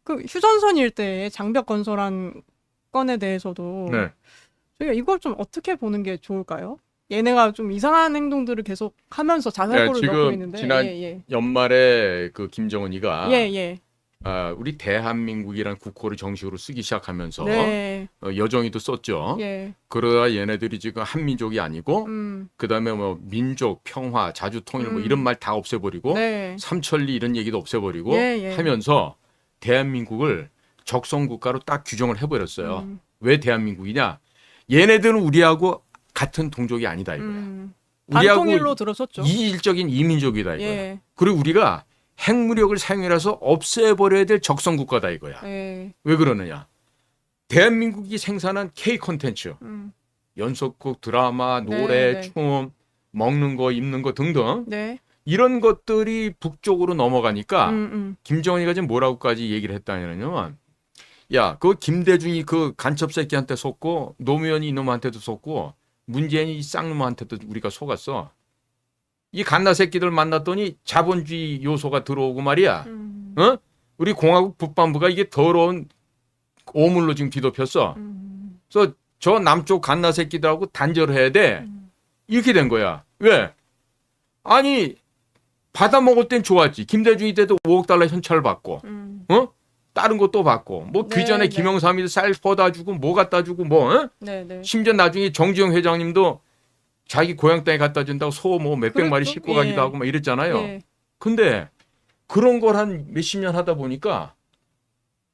그 휴전선 일대에 장벽 건설한 건에 대해서도 네. 저희가 이걸 좀 어떻게 보는 게 좋을까요? 얘네가 좀 이상한 행동들을 계속 하면서 네, 자살골을 넣고 지금 있는데 지난 예. 연말에 그 예. 김정은이가 예. 우리 대한민국이라는 국호를 정식으로 쓰기 시작하면서 네. 여정이도 썼죠. 예. 그러다 얘네들이 지금 한민족이 아니고 음. 그다음에 뭐 민족, 평화, 자주통일 뭐 이런 음. 말 다 없애버리고 네. 삼천리 이런 얘기도 없애버리고 예. 하면서 대한민국을 적성국가로 딱 규정을 해버렸어요. 왜 대한민국이냐? 얘네들은 우리하고 같은 동족이 아니다 이거야. 우리하고 반통일로 들어섰죠. 이질적인 이민족이다 이거야. 예. 그리고 우리가 핵무력을 사용해서 없애버려야 될 적성국가다 이거야. 예. 왜 그러느냐? 대한민국이 생산한 K 콘텐츠, 연속극, 드라마, 노래, 네. 춤, 먹는 거, 입는 거 등등 네. 이런 것들이 북쪽으로 넘어가니까 음. 김정은이가 지금 뭐라고까지 얘기를 했다냐면 야, 그 김대중이 그 간첩 새끼한테 속고 노무현이 이놈한테도 속고 문재인이 이 쌍놈한테도 우리가 속았어. 이 갓나 새끼들 만났더니 자본주의 요소가 들어오고 말이야. 어? 우리 공화국 북반부가 이게 더러운 오물로 지금 뒤덮였어. 그래서 저 남쪽 갓나 새끼들하고 단절을 해야 돼. 이렇게 된 거야. 왜? 아니 받아먹을 땐 좋았지. 김대중이 때도 5억 달러 현찰을 받고 어? 다른 것도 받고 뭐 그 전에 김영삼이도 쌀 퍼다 주고 뭐 갖다 주고 뭐 어? 심지어 나중에 정지영 회장님도 자기 고향 땅에 갖다 준다고 소 뭐 몇백 마리 싣고 가기도 하고 막 이랬잖아요. 근데 그런 걸 한 몇십 년 하다 보니까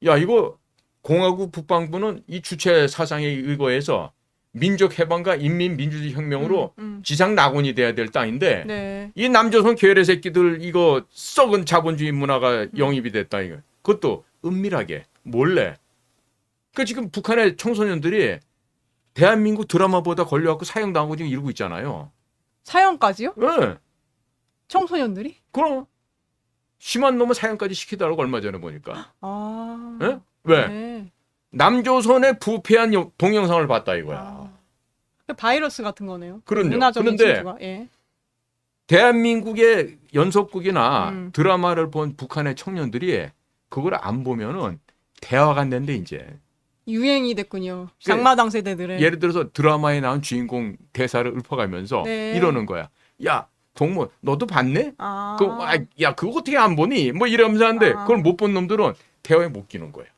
야 이거 공화국 북방부는 이 주체 사상에 의거해서 민족 해방과 인민민주주의 혁명으로 지상 낙원이 돼야 될 땅인데 이 남조선 괴뢰 새끼들 이거 썩은 자본주의 문화가 영입이 됐다 이거. 그것도 은밀하게 몰래. 그 지금 북한의 청소년들이 대한민국 드라마보다 걸려갖고 사형당하고 지금 이러고 있잖아요. 사형까지요? 네. 청소년들이? 그럼 심한 놈은 사형까지 시키더라고 얼마 전에 보니까. 아. 네? 왜? 네. 남조선의 부패한 동영상을 봤다 이거야. 바이러스 같은 거네요. 그럼요. 문화적인 그런데 진주가. 예. 대한민국의 연속극이나 드라마를 본 북한의 청년들이 그걸 안 보면은 대화가 안 된대 이제. 유행이 됐군요. 장마당 세대들의. 예를 들어서 드라마에 나온 주인공 대사를 읊어가면서 이러는 거야. 야 동무 너도 봤네? 야 그거 어떻게 안 보니? 뭐 이러면서 하는데 그걸 못 본 놈들은 대화에 못 끼는 거예요.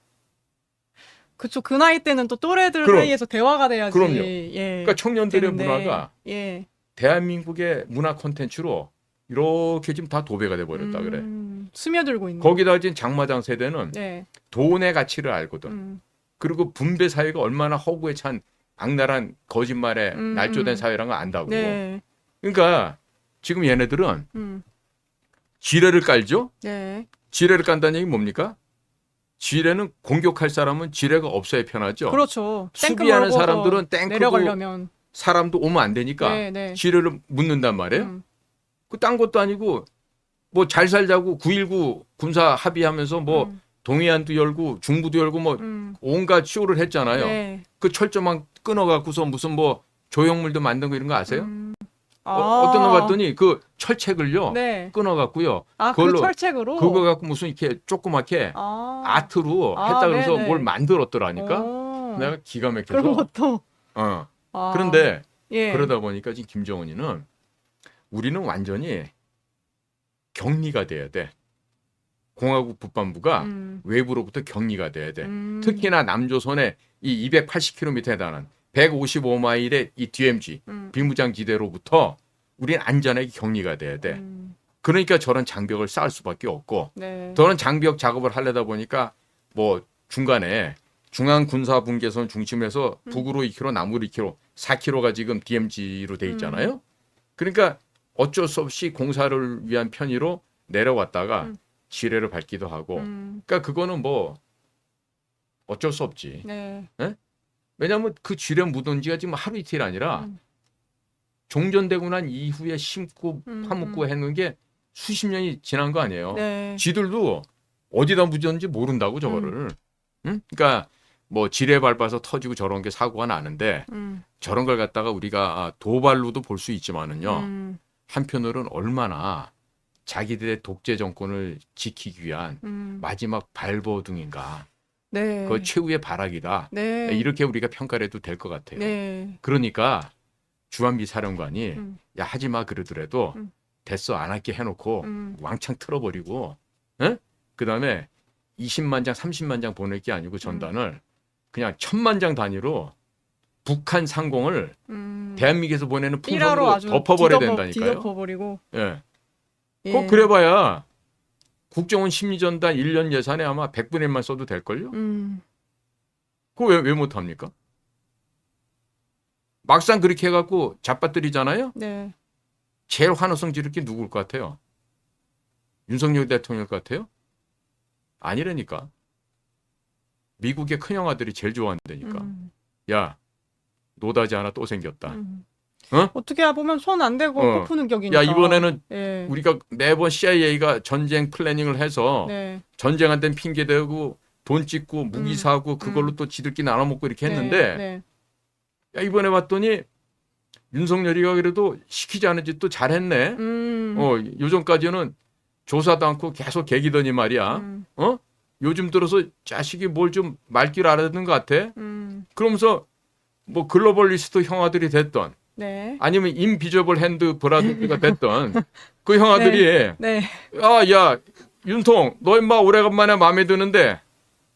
그쵸. 그 나이 때는 또 또래들 사이에서 대화가 돼야지. 그럼요. 예. 그러니까 청년들의 되는데. 문화가 예. 대한민국의 문화 콘텐츠로 이렇게 지금 다 도배가 돼버렸다 그래. 스며들고 있는. 거기다 지금 장마당 세대는 네. 돈의 가치를 알거든. 그리고 분배 사회가 얼마나 허구에 찬 악랄한 거짓말에 날조된 사회라는 걸 안다고. 네. 그러니까 지금 얘네들은 지뢰를 깔죠. 네. 지뢰를 깐다는 얘기 뭡니까? 지뢰는 공격할 사람은 지뢰가 없어야 편하죠. 그렇죠. 수비하는 사람들은 탱크고 내려가려면 사람도 오면 안 되니까 지뢰를 묻는단 말이에요. 그 딴 것도 아니고 뭐 잘 살자고 9.19 군사 합의하면서 뭐 동해안도 열고 중부도 열고 뭐 온갖 쇼를 했잖아요. 네. 그 철조망 끊어갖고서 무슨 뭐 조형물도 만든 거 이런 거 아세요? 어떤 거 봤더니 그 철책을요 끊어갖고요. 그 철책으로 그거 갖고 무슨 이렇게 조그맣게 아트로 했다 그래서 뭘 만들었더라니까. 내가 기가 막혀서. 그런 것도. 그런데 그러다 보니까 지금 김정은이는 우리는 완전히 격리가 돼야 돼. 공화국 북반부가 외부로부터 격리가 돼야 돼. 특히나 남조선의 이 280km에 달하는 155마일의 이 DMZ 비무장지대로부터 우리는 안전하게 격리가 돼야 돼. 그러니까 저런 장벽을 쌓을 수밖에 없고 저런 장벽 작업을 하려다 보니까 뭐 중간에 중앙군사분계선 중심에서 북으로 2km, 남으로 2km, 4km가 지금 DMZ로 돼 있잖아요. 그러니까 어쩔 수 없이 공사를 위한 편의로 내려왔다가 지뢰를 밟기도 하고. 그러니까 그거는 뭐 어쩔 수 없지. 네? 왜냐하면 그 지뢰 묻은 지가 지금 하루 이틀이 아니라 종전되고 난 이후에 심고 파묻고 했는 게 수십 년이 지난 거 아니에요. 지들도 어디다 묻었는지 모른다고 저거를. 그러니까 뭐 지뢰 밟아서 터지고 저런 게 사고가 나는데 저런 걸 갖다가 우리가 도발로도 볼 수 있지만은요. 한편으로는 얼마나 자기들의 독재 정권을 지키기 위한 마지막 발버둥인가? 네. 그 최후의 발악이다. 네. 이렇게 우리가 평가를 해도 될 것 같아요. 네. 그러니까 주한미 사령관이 음. 야 하지 마 그러더라도 됐어 안 할게 해놓고 왕창 틀어버리고, 에? 그다음에 20만 장, 30만 장 보낼 게 아니고 전단을 그냥 1000만 장 단위로 북한 상공을 대한민국에서 보내는 삐라로 풍선으로 아주 덮어버려야 된다니까요. 뒤덮어버리고. 예. 예. 꼭 그래봐야 국정원 심리전단 1년 예산에 아마 100분의 1만 써도 될걸요? 그거 왜 못합니까? 막상 그렇게 해갖고 잡아뜨리잖아요? 네. 제일 환호성 지를 게 누굴 것 같아요? 윤석열 대통령 것 같아요? 아니라니까. 미국의 큰형아들이 제일 좋아한다니까. 야, 노다지 하나 또 생겼다. 어? 어떻게 보면 손 안 대고 푸푸는 격이니까. 야, 이번에는 예. 우리가 매번 CIA가 전쟁 플래닝을 해서 네. 전쟁한다는 핑계 대고 돈 찍고 무기 사고 그걸로 또 지들끼리 나눠 먹고 이렇게 했는데 네. 야, 이번에 봤더니 윤석열이가 그래도 시키지 않은 짓도 잘했네. 요즘까지는 조사도 않고 계속 개기더니 말이야. 요즘 들어서 자식이 뭘 좀 말귀를 알아듣는 것 같아. 그러면서 뭐 글로벌리스트 형아들이 됐던 네. 아니면 인비저블 핸드 브라더가 됐던 그 형아들이 네. 야 윤통 너 임마 오래간만에 마음에 드는데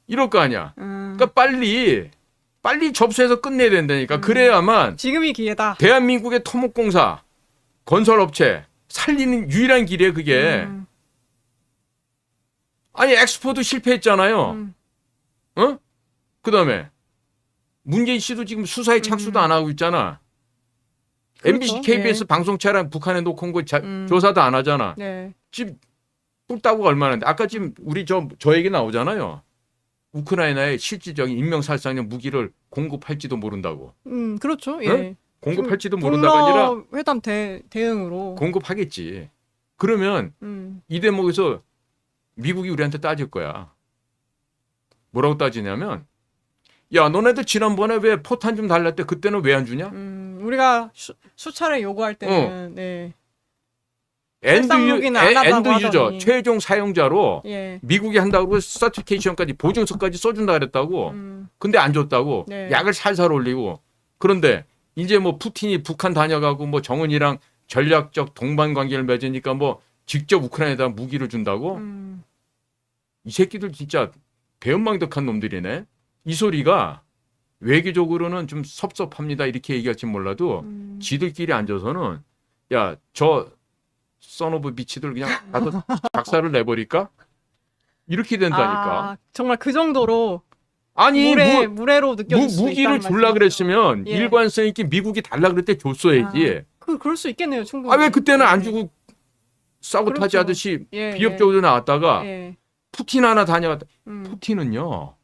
이럴 거 아니야. 그러니까 빨리 접수해서 끝내야 된다니까. 그래야만 지금이 기회다. 대한민국의 토목공사 건설업체 살리는 유일한 길이에요 그게. 아니 엑스포도 실패했잖아요. 어? 그다음에 문재인 씨도 지금 수사에 착수도 안 하고 있잖아. 그렇죠. MBC, KBS 네. 방송차량 북한에 놓고 온 거 조사도 안 하잖아. 네. 지금 꿀따구가 얼마나인데 아까 지금 우리 저 얘기 나오잖아요. 우크라이나에 실질적인 인명살상용 무기를 공급할지도 모른다고. 그렇죠. 예. 응? 공급할지도 모른다가 아니라 회담 대응으로 공급하겠지. 그러면 이 대목에서 미국이 우리한테 따질 거야. 뭐라고 따지냐면 야 너네들 지난번에 왜 포탄 좀 달랄 때 그때는 왜 안 주냐? 우리가 수차례 요구할 때는 네. 엔드 유저 하더니. 최종 사용자로 예. 미국이 한다고 서티피케이션까지 보증서까지 써준다 그랬다고. 근데 안 줬다고. 네. 약을 살살 올리고. 그런데 이제 뭐 푸틴이 북한 다녀가고 뭐 정은이랑 전략적 동반 관계를 맺으니까 뭐 직접 우크라이나에다 무기를 준다고. 이 새끼들 진짜 배은망덕한 놈들이네. 이 소리가 외교적으로는 좀 섭섭합니다 이렇게 얘기할지 몰라도 지들끼리 앉아서는 야 저 써노브 비치들 그냥 가서 작사를 내버릴까? 이렇게 된다니까. 아, 정말 그 정도로 아니 무례로 느껴질 수 무기를 줄라 그랬으면 예. 일관성 있게 미국이 달라 그럴 때 줬어야지. 그럴 수 있겠네요, 충분히. 아 왜 그때는 안 예. 주고 사보타지 그렇죠. 하듯이 예, 비협적으로 나왔다가 예. 푸틴 하나 다녀갔다. 푸틴은요.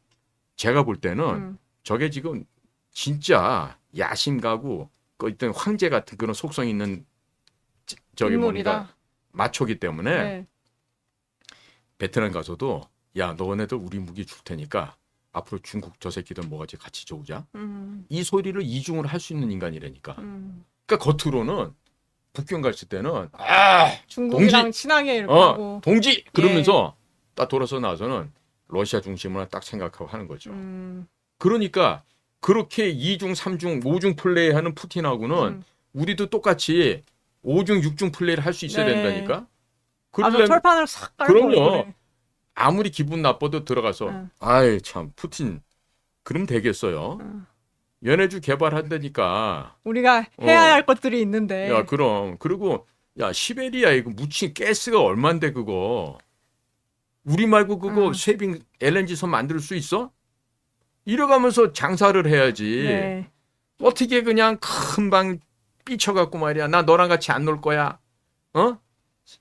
제가 볼 때는 저게 지금 진짜 야심가고 그 어떤 황제 같은 그런 속성 있는 저기 인물이다. 뭡니까 마초기 때문에 네. 베트남 가서도 야 너네들 우리 무기 줄 테니까 앞으로 중국 저 새끼들 뭐가지 같이 줘오자. 이 소리를 이중으로 할 수 있는 인간이라니까. 그러니까 겉으로는 북경 갔을 때는 중국이랑 동지! 친하게 이렇게 하고. 동지 그러면서 딱 돌아서 나서는 러시아 중심으로 딱 생각하고 하는 거죠. 그러니까 그렇게 2중, 3중, 5중 플레이하는 푸틴하고는 우리도 똑같이 5중, 6중 플레이를 할 수 있어야 네. 된다니까. 아주 철판을 싹 깔고. 그럼요. 그래. 아무리 기분 나빠도 들어가서 아이 참 푸틴 그럼 되겠어요. 연해주 개발한다니까. 우리가 해야 할 것들이 있는데. 야 그럼 그리고 야 시베리아 이거 묻힌 가스가 얼만데 그거. 우리 말고 그거 쉐빙 LNG선 만들 수 있어? 이래가면서 장사를 해야지. 네. 어떻게 그냥 금방 삐쳐갖고 말이야. 나 너랑 같이 안 놀 거야. 어?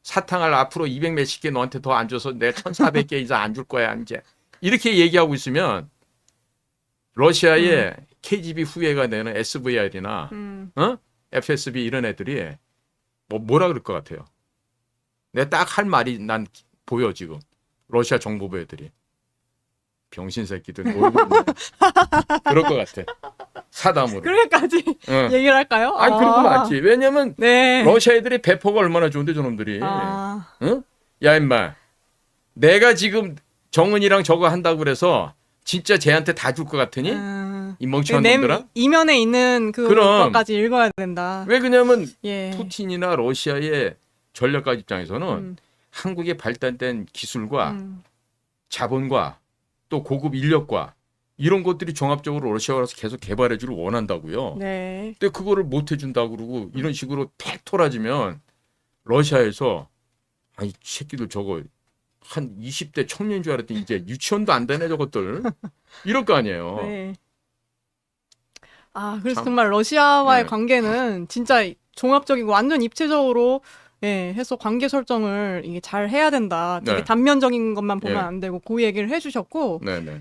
사탕을 앞으로 200 몇십 개 너한테 더 안 줘서 내가 1400개 이상 안 줄 거야 이제. 이렇게 얘기하고 있으면 러시아의 KGB 후예가 되는 SVR이나 FSB 이런 애들이 뭐라 그럴 것 같아요. 내가 딱 할 말이 난 보여 지금. 러시아 정보부 애들이. 병신 새끼들 놀고 있네. 그럴 것 같아. 사담으로. 그렇게까지 응. 얘기를 할까요? 아니 그런 거 맞지. 왜냐면 네. 러시아 애들이 배포가 얼마나 좋은데 저놈들이. 아, 응? 야 임마. 내가 지금 정은이랑 저거 한다고 그래서 진짜 쟤한테 다 줄 것 같으니? 이 멍청한 놈들아? 이면에 있는 그럼. 그것까지 읽어야 된다. 왜 그러냐면 예. 푸틴이나 러시아의 전략가 입장에서는 음, 한국의 발달된 기술과 음, 자본과 또 고급 인력과 이런 것들이 종합적으로 러시아에서 계속 개발해주를 원한다고요. 네. 근데 그거를 못 해준다고 그러고 이런 식으로 팩 토라지면 러시아에서 아이 이 새끼들 저거 한 20대 청년인 줄 알았더니 이제 유치원도 안 되네 저것들 이럴 거 아니에요. 네. 아, 그래서 참. 정말 러시아와의 네. 관계는 진짜 종합적이고 완전 입체적으로 예, 해서 관계 설정을 이게 잘 해야 된다. 되게 네. 단면적인 것만 보면 예. 안 되고 그 얘기를 해주셨고 네네.